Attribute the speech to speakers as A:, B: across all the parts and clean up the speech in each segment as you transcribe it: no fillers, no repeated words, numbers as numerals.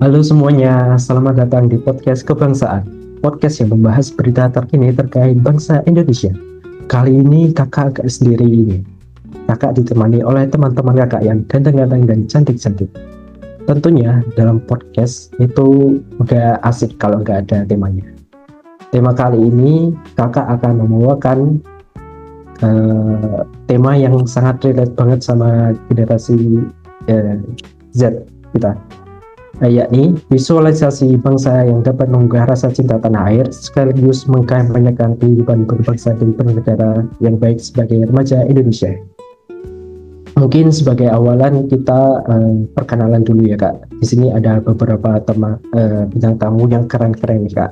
A: Halo semuanya, selamat datang di podcast Kebangsaan. Podcast yang membahas berita terkini terkait bangsa Indonesia. Kali ini kakak agak sendiri ini. Kakak ditemani oleh teman-teman kakak yang ganteng-ganteng dan cantik-cantik. Tentunya dalam podcast itu gak asik kalau nggak ada temanya. Tema kali ini kakak akan membawakan tema yang sangat relate banget sama generasi Z kita, yakni visualisasi bangsa yang dapat mengunggah rasa cinta tanah air sekaligus mengkampanyekan kehidupan berbangsa dan bernegara yang baik sebagai remaja Indonesia. Mungkin sebagai awalan kita perkenalan dulu ya kak. Di sini ada beberapa bintang tamu yang keren-keren nih kak.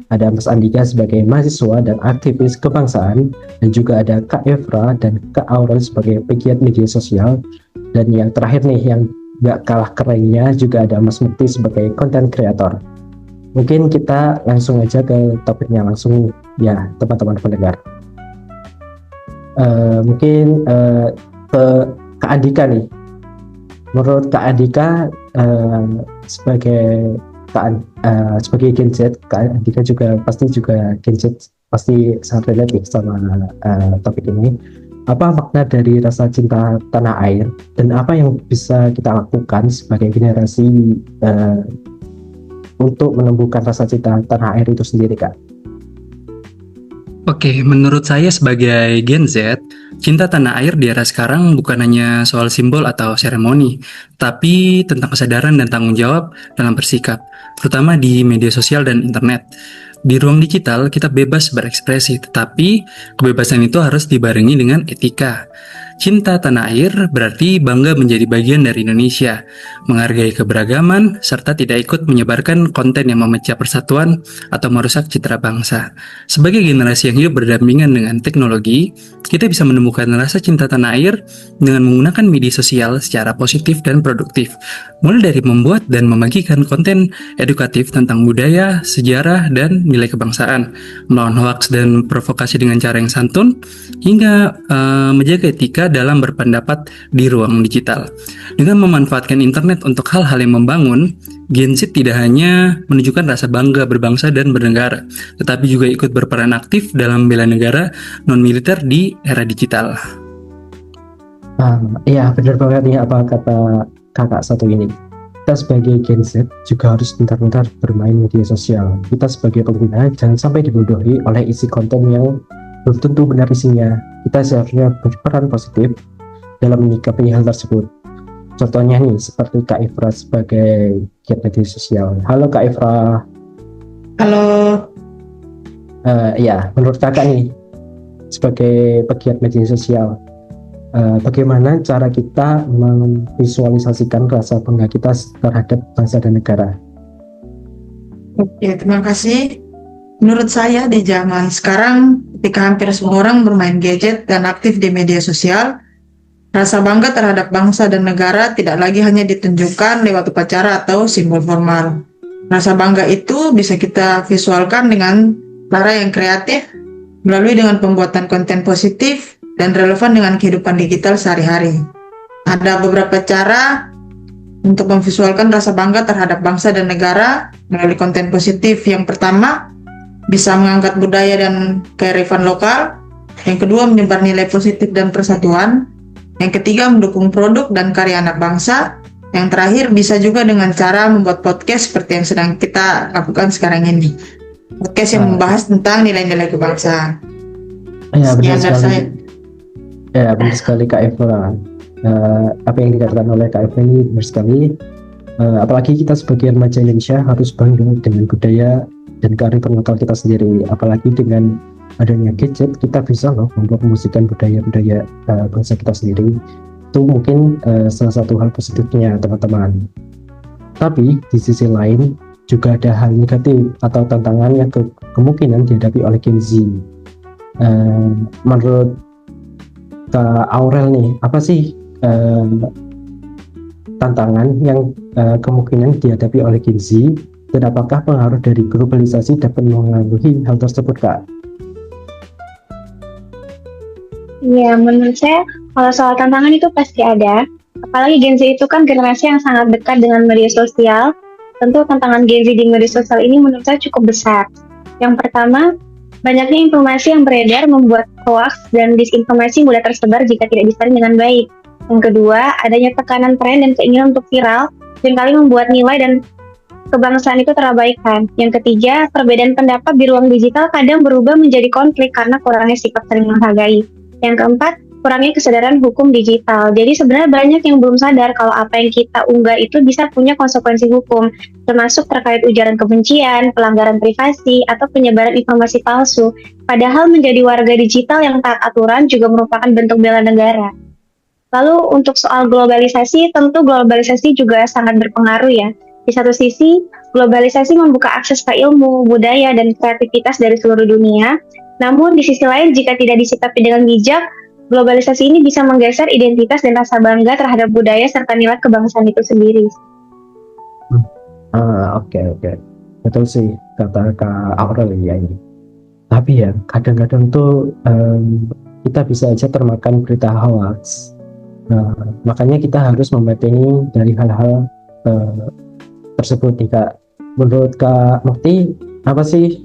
A: Ada Mas Andika sebagai mahasiswa dan aktivis kebangsaan, dan juga ada Kak Evra dan Kak Aurel sebagai pegiat media sosial, dan yang terakhir nih yang gak kalah kerennya juga ada Mas Mukti sebagai content creator. Mungkin kita langsung aja ke topiknya langsung ya teman-teman pendengar. Mungkin ke Kak Andika nih. Menurut Kak Andika sebagai Gen Z, Kak Andika juga Gen Z, pasti sangat relate sama topik ini. Apa makna dari rasa cinta tanah air dan apa yang bisa kita lakukan sebagai generasi untuk menumbuhkan rasa cinta tanah air itu sendiri, Kak?
B: Oke, menurut saya sebagai Gen Z, cinta tanah air di era sekarang bukan hanya soal simbol atau seremoni, tapi tentang kesadaran dan tanggung jawab dalam bersikap, terutama di media sosial dan internet. Di ruang digital, kita bebas berekspresi, tetapi kebebasan itu harus dibarengi dengan etika. Cinta tanah air berarti bangga menjadi bagian dari Indonesia, menghargai keberagaman, serta tidak ikut menyebarkan konten yang memecah persatuan atau merusak citra bangsa. Sebagai generasi yang hidup berdampingan dengan teknologi, kita bisa menemukan rasa cinta tanah air dengan menggunakan media sosial secara positif dan produktif, mulai dari membuat dan membagikan konten edukatif tentang budaya, sejarah, dan nilai kebangsaan, melawan hoaks dan provokasi dengan cara yang santun, hingga menjaga etika dalam berpendapat di ruang digital. Dengan memanfaatkan internet untuk hal-hal yang membangun, Gen Z tidak hanya menunjukkan rasa bangga berbangsa dan bernegara, tetapi juga ikut berperan aktif dalam bela negara non-militer di era digital.
A: Iya, benar banget nih apa kata kakak satu ini. Kita sebagai Gen Z juga harus pintar-pintar bermain media sosial. Kita sebagai pengguna jangan sampai dibodohi oleh isi konten yang belum tentu benar isinya. Kita seharusnya berperan positif dalam menyikapi hal tersebut. Contohnya nih, seperti Kak Evra sebagai pegiat media sosial. Halo Kak Evra.
C: Halo.
A: Ya, menurut kakak nih, sebagai pegiat media sosial, bagaimana cara kita memvisualisasikan rasa bangga kita terhadap bangsa dan negara?
C: Oke, terima kasih. Menurut saya di zaman sekarang, ketika hampir semua orang bermain gadget dan aktif di media sosial, rasa bangga terhadap bangsa dan negara tidak lagi hanya ditunjukkan lewat upacara atau simbol formal. Rasa bangga itu bisa kita visualkan dengan cara yang kreatif, melalui dengan pembuatan konten positif dan relevan dengan kehidupan digital sehari-hari. Ada beberapa cara untuk memvisualkan rasa bangga terhadap bangsa dan negara melalui konten positif. Yang pertama, bisa mengangkat budaya dan kearifan lokal. Yang kedua, menyebar nilai positif dan persatuan. Yang ketiga, mendukung produk dan karya anak bangsa. Yang terakhir, bisa juga dengan cara membuat podcast seperti yang sedang kita lakukan sekarang ini. Podcast yang membahas tentang nilai-nilai kebangsaan.
A: Ya, benar sekali. Ya, benar sekali Kak Evra. Apa yang dikatakan oleh Kak Evra ini benar sekali. Apalagi kita sebagai remaja Indonesia harus bangga dengan budaya dan kearifan lokal kita sendiri. Apalagi dengan adanya gadget, kita bisa loh mempromosikan budaya-budaya bangsa kita sendiri. Itu mungkin salah satu hal positifnya teman-teman. Tapi di sisi lain juga ada hal negatif atau tantangan yang kemungkinan dihadapi oleh Gen Z. Menurut Kak Aurel nih, apa sih tantangan yang kemungkinan dihadapi oleh Gen Z, dan apakah pengaruh dari globalisasi dapat mengaruhi hal tersebut, Kak?
D: Ya, menurut saya kalau soal tantangan itu pasti ada. Apalagi Gen Z itu kan generasi yang sangat dekat dengan media sosial Tentu tantangan Gen Z di media sosial ini menurut saya cukup besar. Yang pertama, banyaknya informasi yang beredar membuat hoax dan disinformasi mudah tersebar jika tidak disaring dengan baik. Yang kedua, adanya tekanan tren dan keinginan untuk viral seringkali membuat nilai dan kebangsaan itu terabaikan. Yang ketiga, perbedaan pendapat di ruang digital kadang berubah menjadi konflik karena kurangnya sikap saling menghargai. Yang keempat, kurangnya kesadaran hukum digital. Jadi sebenarnya banyak yang belum sadar kalau apa yang kita unggah itu bisa punya konsekuensi hukum, termasuk terkait ujaran kebencian, pelanggaran privasi, atau penyebaran informasi palsu. Padahal menjadi warga digital yang taat aturan juga merupakan bentuk bela negara. Lalu untuk soal globalisasi, tentu globalisasi juga sangat berpengaruh ya. Di satu sisi, globalisasi membuka akses ke ilmu, budaya, dan kreativitas dari seluruh dunia. Namun di sisi lain, jika tidak disikapi dengan bijak, globalisasi ini bisa menggeser identitas dan rasa bangga terhadap budaya serta nilai kebangsaan itu sendiri.
A: Oke. Betul sih kata Kak Aurel ya ini. Tapi ya kadang-kadang tuh kita bisa aja termakan berita hoax. Nah, makanya kita harus membentengi dari hal-hal tersebut nih Kak. Menurut Kak Mukti, apa sih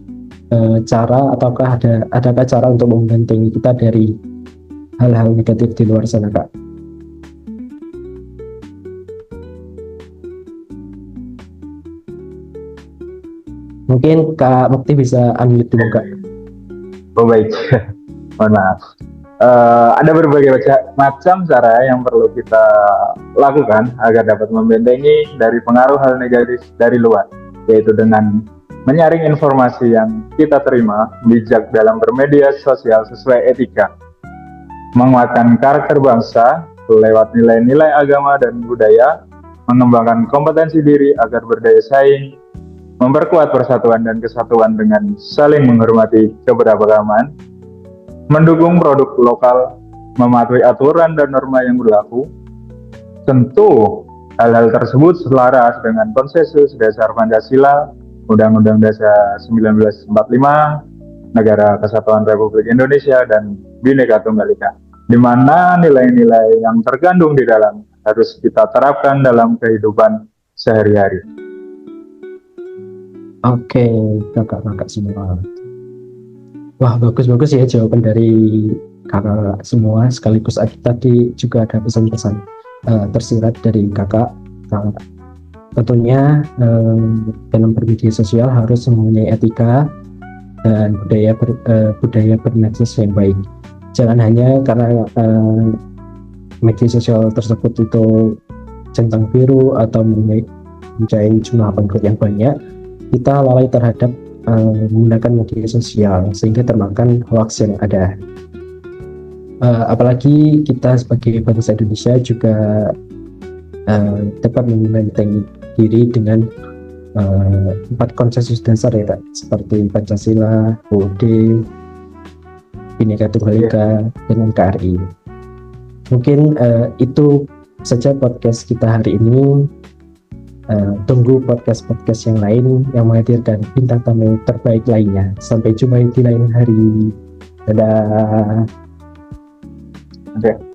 A: cara ataukah adakah cara untuk membentengi kita dari hal-hal negatif di luar sana Kak? Mungkin Kak Mukti bisa unmute dulu Kak.
E: Oh baik, mohon maaf. Ada berbagai macam cara yang perlu kita lakukan agar dapat membentengi dari pengaruh hal negatif dari luar, yaitu dengan menyaring informasi yang kita terima, bijak dalam bermedia sosial sesuai etika, menguatkan karakter bangsa lewat nilai-nilai agama dan budaya, mengembangkan kompetensi diri agar berdaya saing, memperkuat persatuan dan kesatuan dengan saling menghormati keberagaman, mendukung produk lokal, mematuhi aturan dan norma yang berlaku. Tentu hal-hal tersebut selaras dengan konsensus dasar Pancasila, Undang-Undang Dasar 1945, Negara Kesatuan Republik Indonesia, dan Bhinneka Tunggal Ika, di mana nilai-nilai yang terkandung di dalam harus kita terapkan dalam kehidupan sehari-hari.
A: Oke, kakak-kakak semua. Wah, bagus-bagus ya jawaban dari kakak semua. Sekaligus tadi juga ada pesan-pesan tersirat dari kakak. Tentunya dalam bermedia sosial harus mempunyai etika dan budaya bermedsos yang baik. Jangan hanya karena media sosial tersebut itu centang biru atau mempunyai jumlah pengikut yang banyak, kita lalai terhadap menggunakan media sosial sehingga termakan hoax yang ada. Apalagi kita sebagai bangsa Indonesia juga dapat membentengi diri dengan 4 konsensus dasar ya Kak, seperti Pancasila, UUD, Bhinneka Tunggal Ika, dengan KRI. Mungkin itu saja podcast kita hari ini. Tunggu podcast-podcast yang lain yang menghadirkan bintang tamu terbaik lainnya. Sampai jumpa di lain hari. Dadah.
E: Oke.